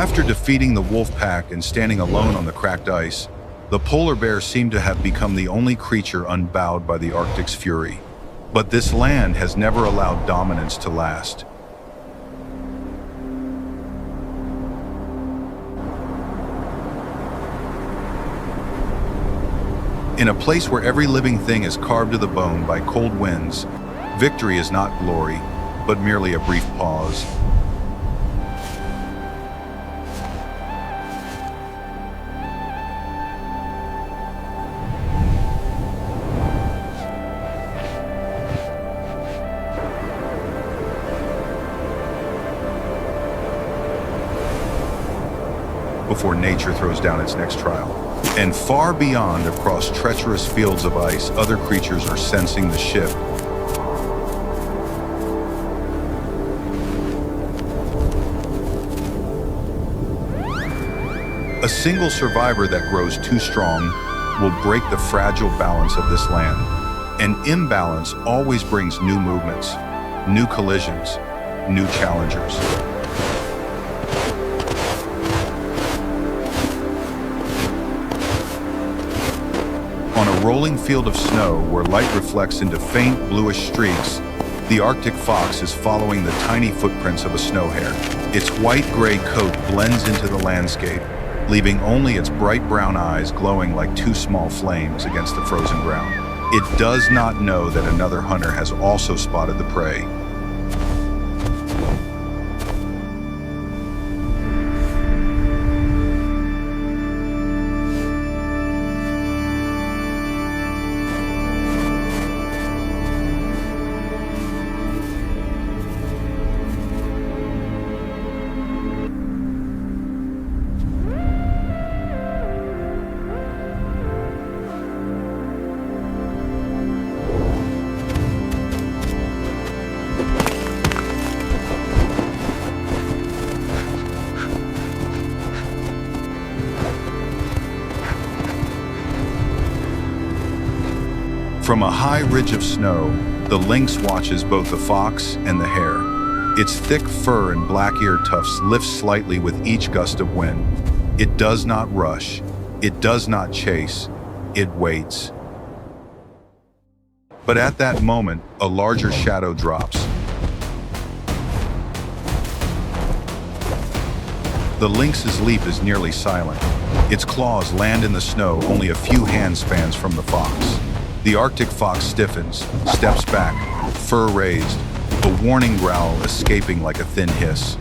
After defeating the wolf pack and standing alone on the cracked ice, the polar bear seemed to have become the only creature unbowed by the Arctic's fury. But this land has never allowed dominance to last. In a place where every living thing is carved to the bone by cold winds, victory is not glory, but merely a brief pause. Before nature throws down its next trial. And far beyond, across treacherous fields of ice, other creatures are sensing the shift. A single survivor that grows too strong will break the fragile balance of this land. An imbalance always brings new movements, new collisions, new challengers. On a rolling field of snow where light reflects into faint bluish streaks, the Arctic fox is following the tiny footprints of a snow hare. Its white-gray coat blends into the landscape, leaving only its bright brown eyes glowing like two small flames against the frozen ground. It does not know that another hunter has also spotted the prey. From a high ridge of snow, the lynx watches both the fox and the hare. Its thick fur and black ear tufts lift slightly with each gust of wind. It does not rush. It does not chase. It waits. But at that moment, a larger shadow drops. The lynx's leap is nearly silent. Its claws land in the snow only a few handspans from the fox. The Arctic fox stiffens, steps back, fur raised, a warning growl escaping like a thin hiss.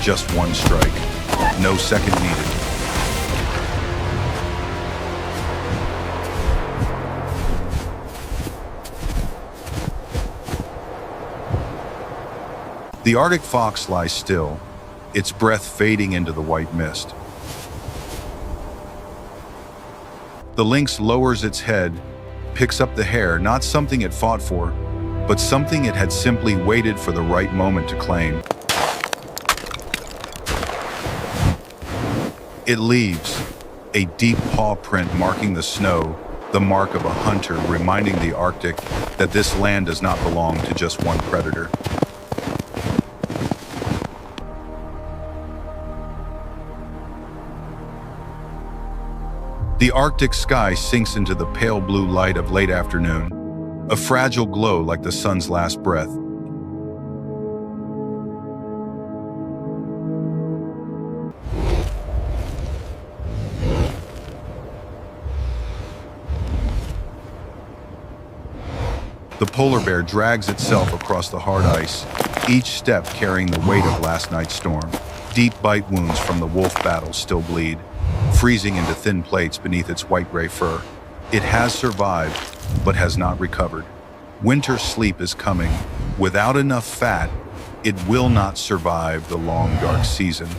just one strike. No second needed. The Arctic fox lies still, its breath fading into the white mist. The lynx lowers its head, picks up the hare, not something it fought for, but something it had simply waited for the right moment to claim. It leaves, a deep paw print marking the snow, the mark of a hunter, reminding the Arctic that this land does not belong to just one predator. The Arctic sky sinks into the pale blue light of late afternoon, a fragile glow like the sun's last breath. The polar bear drags itself across the hard ice, each step carrying the weight of last night's storm. Deep bite wounds from the wolf battle still bleed, freezing into thin plates beneath its white-gray fur. It has survived, but has not recovered. Winter sleep is coming. Without enough fat, it will not survive the long, dark season.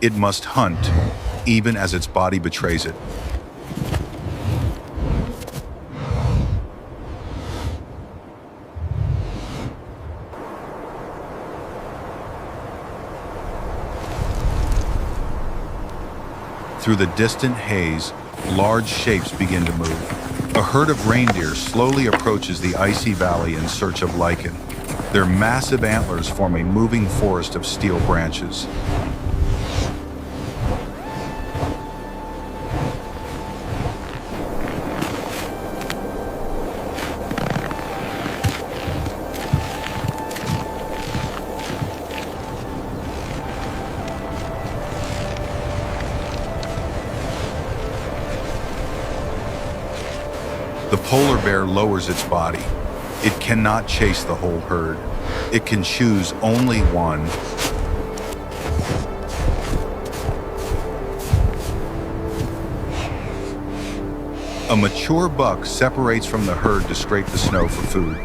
It must hunt, even as its body betrays it. Through the distant haze, large shapes begin to move. A herd of reindeer slowly approaches the icy valley in search of lichen. Their massive antlers form a moving forest of steel branches. The polar bear lowers its body. It cannot chase the whole herd. It can choose only one. A mature buck separates from the herd to scrape the snow for food.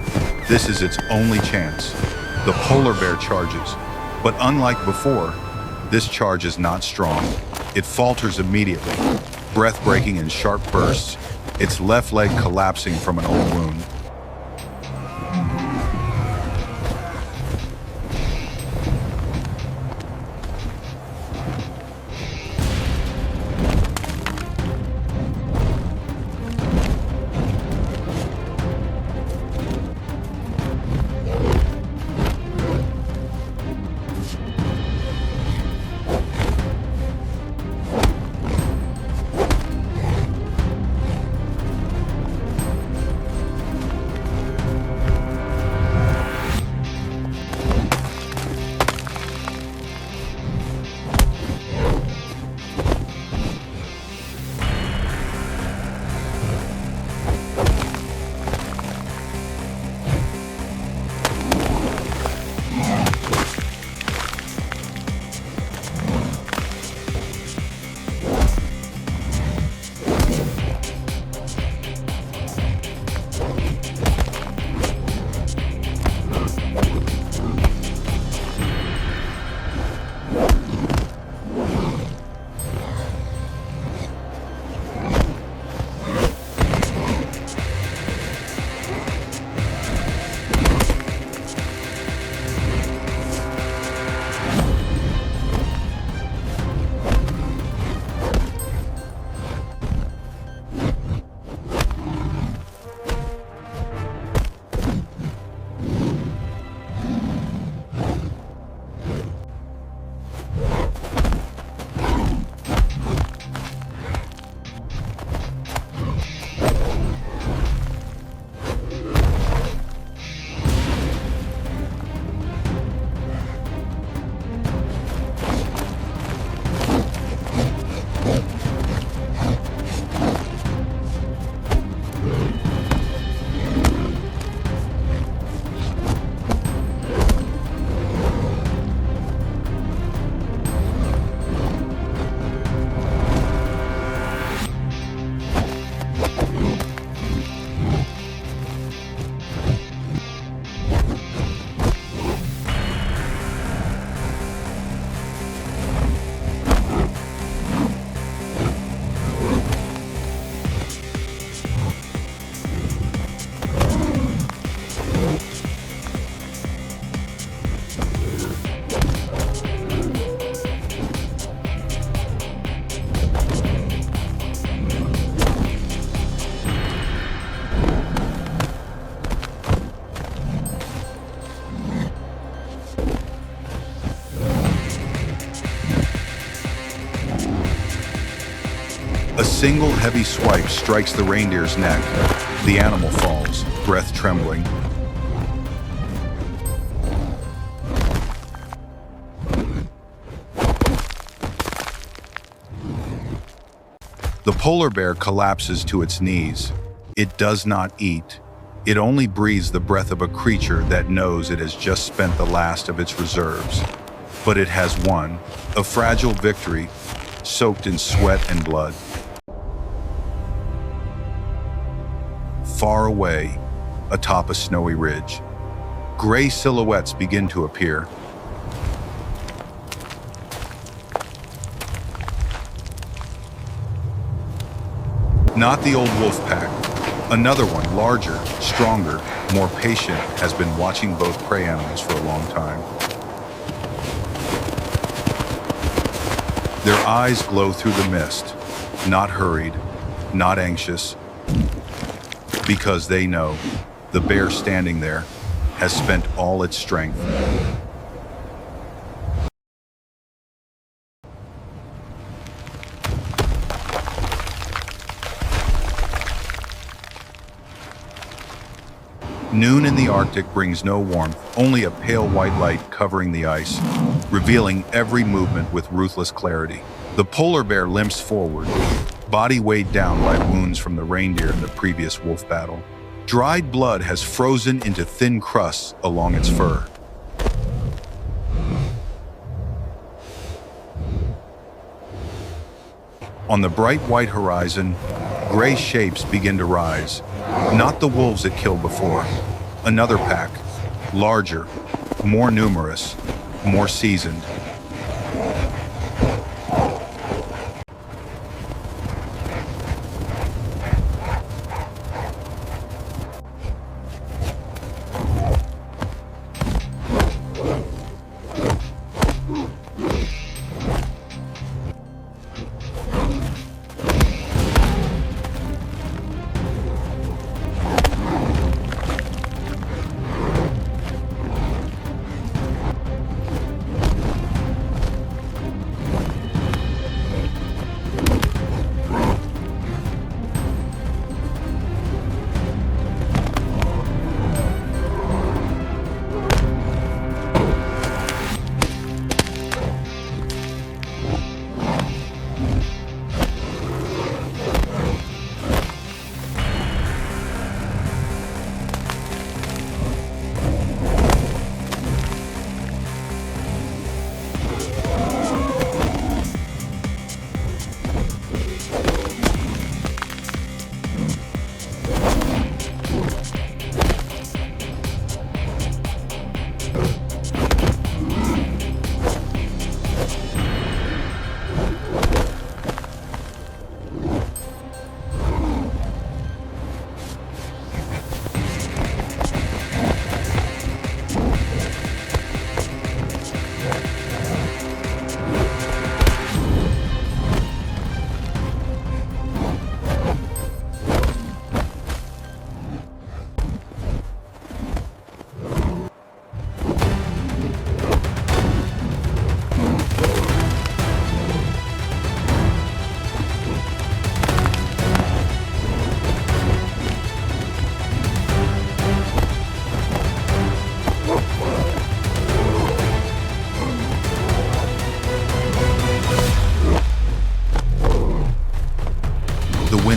This is its only chance. The polar bear charges. But unlike before, this charge is not strong. It falters immediately, breath breaking in sharp bursts, its left leg collapsing from an old wound. single heavy swipe strikes the reindeer's neck. The animal falls, breath trembling. The polar bear collapses to its knees. It does not eat. It only breathes the breath of a creature that knows it has just spent the last of its reserves. But it has won, a fragile victory, soaked in sweat and blood. Far away, atop a snowy ridge, gray silhouettes begin to appear. Not the old wolf pack. Another one, larger, stronger, more patient, has been watching both prey animals for a long time. Their eyes glow through the mist, not hurried, not anxious, because they know the bear standing there has spent all its strength. Noon in the Arctic brings no warmth, only a pale white light covering the ice, revealing every movement with ruthless clarity. The polar bear limps forward, body weighed down by wounds from the reindeer in the previous wolf battle. Dried blood has frozen into thin crusts along its fur. On the bright white horizon, gray shapes begin to rise. Not the wolves it killed before. Another pack, larger, more numerous, more seasoned.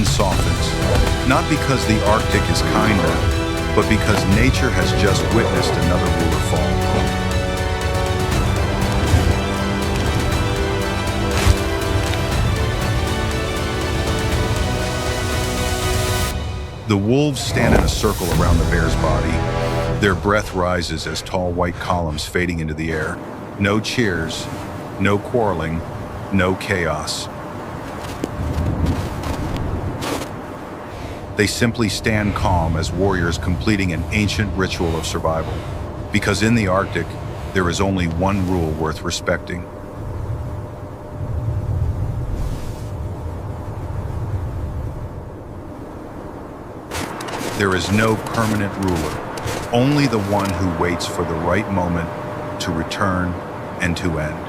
Softens, not because the Arctic is kinder, but because nature has just witnessed another ruler fall. The wolves stand in a circle around the bear's body. Their breath rises as tall white columns fading into the air. No cheers, no quarreling, no chaos. They simply stand calm as warriors completing an ancient ritual of survival. Because in the Arctic, there is only one rule worth respecting. There is no permanent ruler, only the one who waits for the right moment to return and to end.